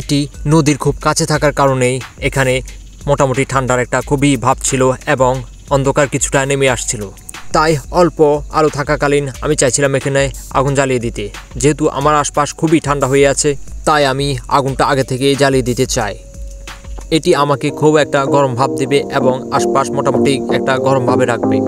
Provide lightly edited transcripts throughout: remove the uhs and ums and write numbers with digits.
এটি নদীর খুব কাছে থাকার কারণেই এখানে মোটামুটি ঠান্ডার একটা খুবই ভাব ছিল এবং অন্ধকার কিছুটা নেমে আসছিল। তাই অল্প আলো থাকাকালীন আমি চাইছিলাম এখানে আগুন জ্বালিয়ে দিতে। যেহেতু আমার আশপাশ খুবই ঠান্ডা হয়ে আছে, তাই আমি আগুনটা আগে থেকেই জ্বালিয়ে দিতে চাই। এটি আমাকে খুব একটা গরম ভাব দেবে এবং আশপাশ মোটামুটি একটা গরম ভাবে রাখবে।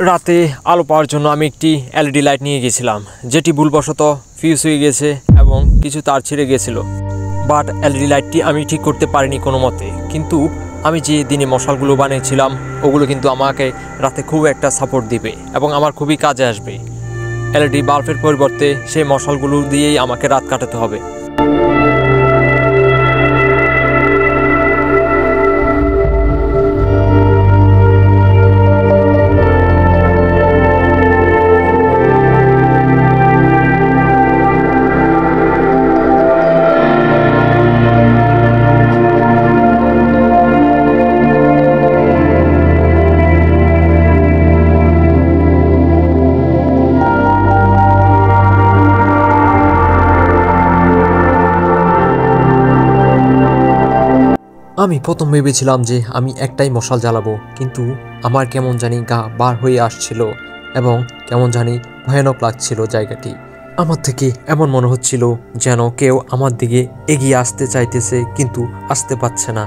রাতে আলো পাওয়ার জন্য আমি একটি এলইডি লাইট নিয়ে গেছিলাম, যেটি ভুলবশত ফিউজ হয়ে গেছে এবং কিছু তার ছিঁড়ে গেছিল। বাট এলইডি লাইটটি আমি ঠিক করতে পারিনি কোনো মতে। কিন্তু আমি যে দিনে মশালগুলো বানিয়েছিলাম ওগুলো কিন্তু আমাকে রাতে খুব একটা সাপোর্ট দিবে এবং আমার খুবই কাজে আসবে। এলইডি বাল্বের পরিবর্তে সেই মশালগুলো দিয়েই আমাকে রাত কাটাতে হবে। আমি প্রথম ভেবেছিলাম যে আমি একটাই মশাল জ্বালাবো, কিন্তু আমার কেমন জানি গা বার হয়ে আসছিল এবং কেমন জানি ভয়ানক লাগছিল জায়গাটি। আমার থেকে এমন মনে হচ্ছিল যেন কেউ আমার দিকে এগিয়ে আসতে চাইতেছে কিন্তু আসতে পারছে না।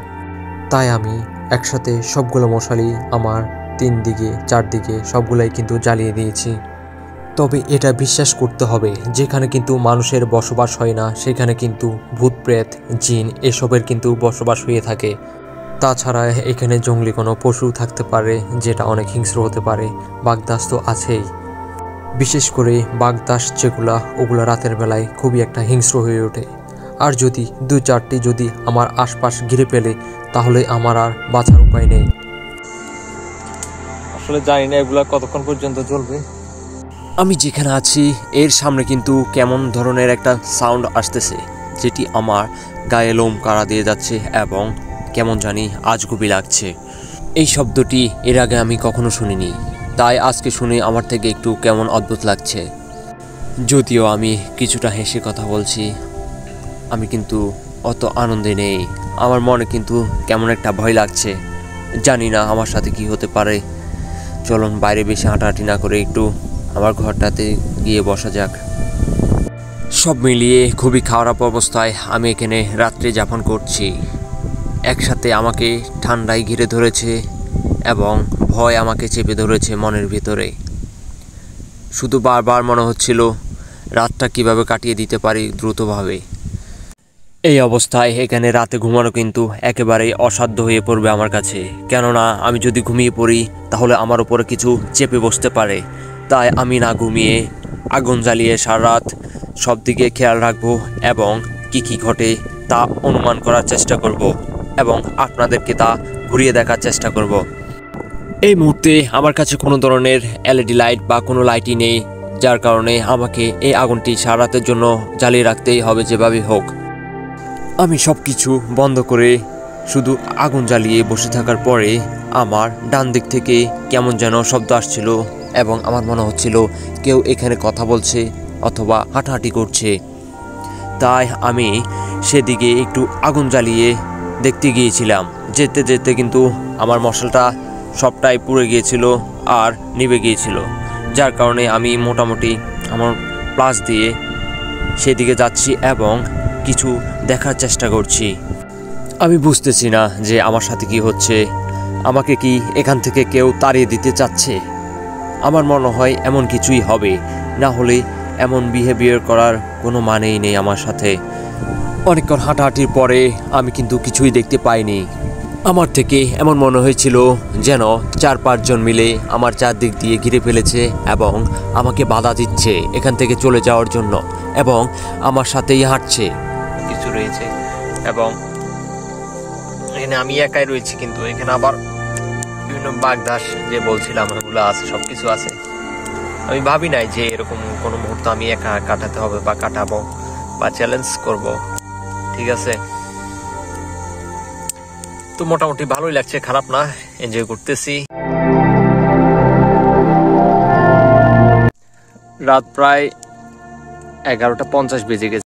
তাই আমি একসাথে সবগুলো মশালই আমার 3 দিকে 4 দিকে সবগুলাই কিন্তু জ্বালিয়ে দিয়েছি। তবে এটা বিশ্বাস করতে হবে, যেখানে কিন্তু মানুষের বসবাস হয় না সেখানে কিন্তু ভূত প্রেত জিন এসবের কিন্তু বসবাস হয়ে থাকে। তাছাড়া এখানে জঙ্গলি কোনো পশু থাকতে পারে যেটা অনেক হিংস্র হতে পারে। বাগদাস তো আছেই, বিশেষ করে বাগদাস যেগুলা ওগুলা রাতের বেলায় খুবই একটা হিংস্র হয়ে ওঠে। আর যদি 2-4টি যদি আমার আশপাশ ঘিরে ফেলে তাহলে আমার আর বাঁচার উপায় নেই। আসলে জানি না এগুলা কতক্ষণ পর্যন্ত চলবে। আমি যেখানে আছি এর সামনে কিন্তু কেমন ধরনের একটা সাউন্ড আসতেছে, যেটি আমার গায়ে লোম কাড়া দিয়ে যাচ্ছে এবং কেমন জানি আজগুবি লাগছে। এই শব্দটি এর আগে আমি কখনো শুনিনি, তাই আজকে শুনে আমার থেকে একটু কেমন অদ্ভুত লাগছে। যদিও আমি কিছুটা হেসে কথা বলছি, আমি কিন্তু অত আনন্দে নেই। আমার মনে কিন্তু কেমন একটা ভয় লাগছে, জানি না আমার সাথে কি হতে পারে। চলুন বাইরে বেশি হাঁটাহাঁটি না করে একটু আমার ঘরটাতে গিয়ে বসা যাক। সব মিলিয়ে খুবই খারাপ অবস্থায় আমি এখানে রাত্রি যাপন করছি। একসাথে আমাকে ঠান্ডায় ঘিরে ধরেছে এবং ভয় আমাকে চেপে ধরেছে মনের ভিতরে। শুধু বারবার মনে হচ্ছিল রাতটা কিভাবে কাটিয়ে দিতে পারি দ্রুতভাবে। এই অবস্থায় এখানে রাতে ঘুমানো কিন্তু একেবারেই অসাধ্য হয়ে পড়বে আমার কাছে, কেননা আমি যদি ঘুমিয়ে পড়ি তাহলে আমার উপরে কিছু চেপে বসতে পারে। তাই আমি না ঘুমিয়ে আগুন জ্বালিয়ে সারা রাত সব দিকে খেয়াল রাখবো এবং কি ঘটে তা অনুমান করার চেষ্টা করব এবং আপনাদেরকে তা ঘুরিয়ে দেখার চেষ্টা করব। এই মুহূর্তে আমার কাছে কোনো ধরনের এলইডি লাইট বা কোনো লাইটই নেই, যার কারণে আমাকে এই আগুনটি সারা রাতের জন্য জ্বালিয়ে রাখতেই হবে যেভাবে হোক। আমি সব কিছু বন্ধ করে শুধু আগুন জ্বালিয়ে বসে থাকার পরে আমার ডান দিক থেকে কেমন যেন শব্দ আসছিল এবং আমার মনে হচ্ছিল কেউ এখানে কথা বলছে অথবা হাঁটাহাঁটি করছে। তাই আমি সেদিকে একটু আগুন জ্বালিয়ে দেখতে গিয়েছিলাম। যেতে যেতে কিন্তু আমার মশালটা সবটাই পুড়ে গিয়েছিল আর নিভে গিয়েছিল, যার কারণে আমি মোটামুটি আমার প্লাস দিয়ে সেদিকে যাচ্ছি এবং কিছু দেখার চেষ্টা করছি। আমি বুঝতেছি না যে আমার সাথে কি হচ্ছে। আমাকে কি এখান থেকে কেউ তাড়িয়ে দিতে চাচ্ছে? আমার মনে হয় এমন কিছুই হবে, না হলে এমন বিহেভিয়ার করার কোনো মানেই নেই আমার সাথে। অনেকক্ষণ হাঁটাহাঁটির পরে আমি কিন্তু কিছুই দেখতে পাইনি। আমার থেকে এমন মনে হয়েছিল যেন 4-5 জন মিলে আমার চারদিক দিয়ে ঘিরে ফেলেছে এবং আমাকে বাধা দিচ্ছে এখান থেকে চলে যাওয়ার জন্য এবং আমার সাথেই হাঁটছে কিছু রয়েছে এবং এখানে আমি একাই রয়েছি, কিন্তু এখানে আবার বিভিন্ন বাগদাস যে বলছিলাম ওগুলো আছে, সবকিছু আছে। আমি ভাবি নাই যে এরকম কোনো মুহূর্ত আমি একা কাটাতে হবে বা কাটাবো বা চ্যালেঞ্জ করব। ঠিক আছে, তো মোটামুটি ভালোই লাগছে, খারাপ না, এনজয় করতেছি। রাত প্রায় 11:50 বেজে গেছে।